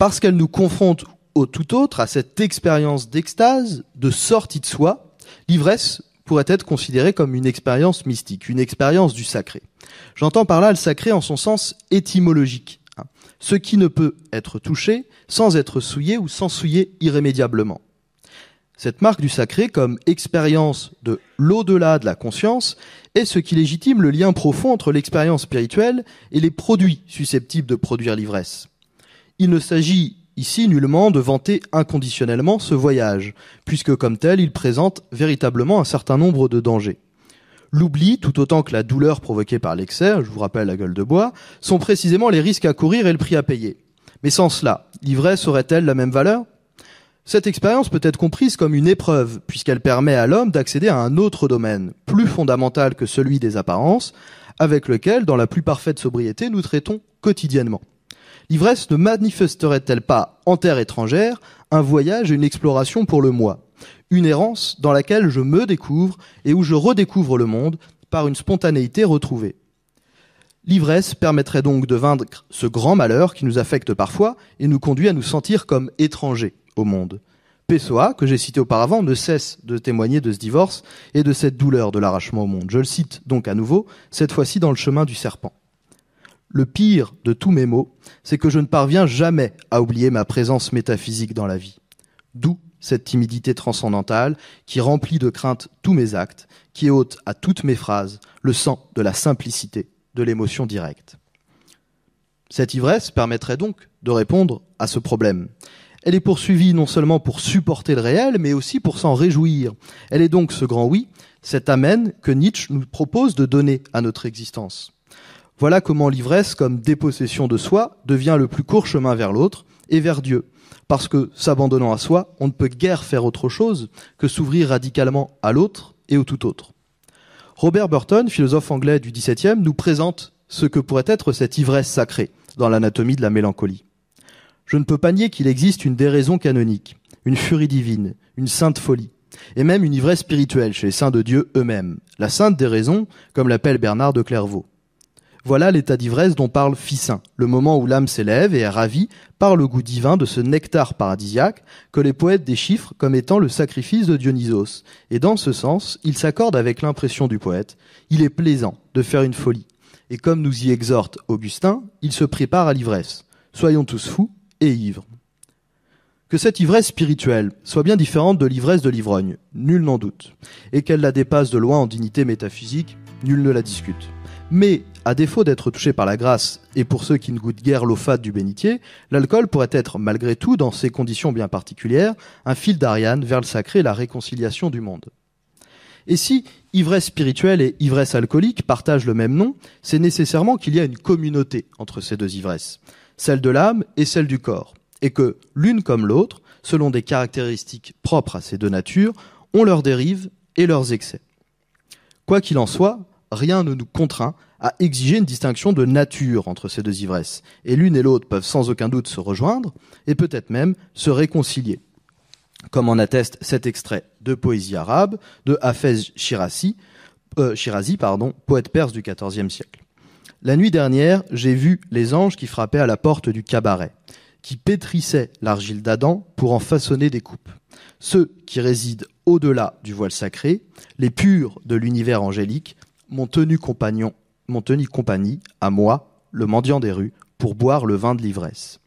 Parce qu'elle nous confronte au tout autre, à cette expérience d'extase, de sortie de soi, l'ivresse pourrait être considérée comme une expérience mystique, une expérience du sacré. J'entends par là le sacré en son sens étymologique, ce qui ne peut être touché sans être souillé ou sans souiller irrémédiablement. Cette marque du sacré comme expérience de l'au-delà de la conscience est ce qui légitime le lien profond entre l'expérience spirituelle et les produits susceptibles de produire l'ivresse. Il ne s'agit ici nullement de vanter inconditionnellement ce voyage, puisque comme tel, il présente véritablement un certain nombre de dangers. L'oubli, tout autant que la douleur provoquée par l'excès, je vous rappelle la gueule de bois, sont précisément les risques à courir et le prix à payer. Mais sans cela, l'ivresse aurait-elle la même valeur ? Cette expérience peut être comprise comme une épreuve, puisqu'elle permet à l'homme d'accéder à un autre domaine, plus fondamental que celui des apparences, avec lequel, dans la plus parfaite sobriété, nous traitons quotidiennement. L'ivresse ne manifesterait-elle pas, en terre étrangère, un voyage et une exploration pour le moi, une errance dans laquelle je me découvre et où je redécouvre le monde par une spontanéité retrouvée? L'ivresse permettrait donc de vaincre ce grand malheur qui nous affecte parfois et nous conduit à nous sentir comme étrangers au monde. Pessoa, que j'ai cité auparavant, ne cesse de témoigner de ce divorce et de cette douleur de l'arrachement au monde. Je le cite donc à nouveau, cette fois-ci dans Le chemin du serpent. Le pire de tous mes maux, c'est que je ne parviens jamais à oublier ma présence métaphysique dans la vie. D'où cette timidité transcendantale qui remplit de crainte tous mes actes, qui ôte à toutes mes phrases le sang de la simplicité, de l'émotion directe. Cette ivresse permettrait donc de répondre à ce problème. Elle est poursuivie non seulement pour supporter le réel, mais aussi pour s'en réjouir. Elle est donc ce grand oui, cet amen que Nietzsche nous propose de donner à notre existence. Voilà comment l'ivresse, comme dépossession de soi, devient le plus court chemin vers l'autre et vers Dieu. Parce que, s'abandonnant à soi, on ne peut guère faire autre chose que s'ouvrir radicalement à l'autre et au tout autre. Robert Burton, philosophe anglais du XVIIe, nous présente ce que pourrait être cette ivresse sacrée dans l'anatomie de la mélancolie. Je ne peux pas nier qu'il existe une déraison canonique, une furie divine, une sainte folie, et même une ivresse spirituelle chez les saints de Dieu eux-mêmes, la sainte déraison, comme l'appelle Bernard de Clairvaux. Voilà l'état d'ivresse dont parle Ficin, le moment où l'âme s'élève et est ravie par le goût divin de ce nectar paradisiaque que les poètes déchiffrent comme étant le sacrifice de Dionysos. Et dans ce sens, il s'accorde avec l'impression du poète. Il est plaisant de faire une folie. Et comme nous y exhorte Augustin, il se prépare à l'ivresse. Soyons tous fous et ivres. Que cette ivresse spirituelle soit bien différente de l'ivresse de l'ivrogne, nul n'en doute. Et qu'elle la dépasse de loin en dignité métaphysique, nul ne la discute. Mais, à défaut d'être touché par la grâce, et pour ceux qui ne goûtent guère l'eau fade du bénitier, l'alcool pourrait être, malgré tout, dans ces conditions bien particulières, un fil d'Ariane vers le sacré et la réconciliation du monde. Et si ivresse spirituelle et ivresse alcoolique partagent le même nom, c'est nécessairement qu'il y a une communauté entre ces deux ivresses, celle de l'âme et celle du corps, et que, l'une comme l'autre, selon des caractéristiques propres à ces deux natures, ont leurs dérives et leurs excès. Quoi qu'il en soit, rien ne nous contraint à exiger une distinction de nature entre ces deux ivresses. Et l'une et l'autre peuvent sans aucun doute se rejoindre et peut-être même se réconcilier. Comme en atteste cet extrait de poésie arabe de Hafez Shirazi, poète perse du XIVe siècle. La nuit dernière, j'ai vu les anges qui frappaient à la porte du cabaret, qui pétrissaient l'argile d'Adam pour en façonner des coupes. Ceux qui résident au-delà du voile sacré, les purs de l'univers angélique, m'ont tenu compagnie, à moi, le mendiant des rues, pour boire le vin de l'ivresse.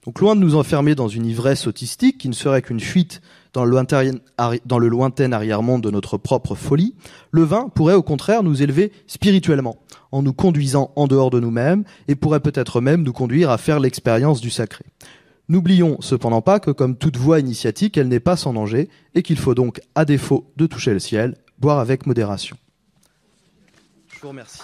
Donc loin de nous enfermer dans une ivresse autistique qui ne serait qu'une fuite dans le lointain arrière-monde de notre propre folie, le vin pourrait au contraire nous élever spirituellement, en nous conduisant en dehors de nous-mêmes et pourrait peut-être même nous conduire à faire l'expérience du sacré. N'oublions cependant pas que comme toute voie initiatique, elle n'est pas sans danger et qu'il faut donc, à défaut de toucher le ciel, boire avec modération. Je vous remercie.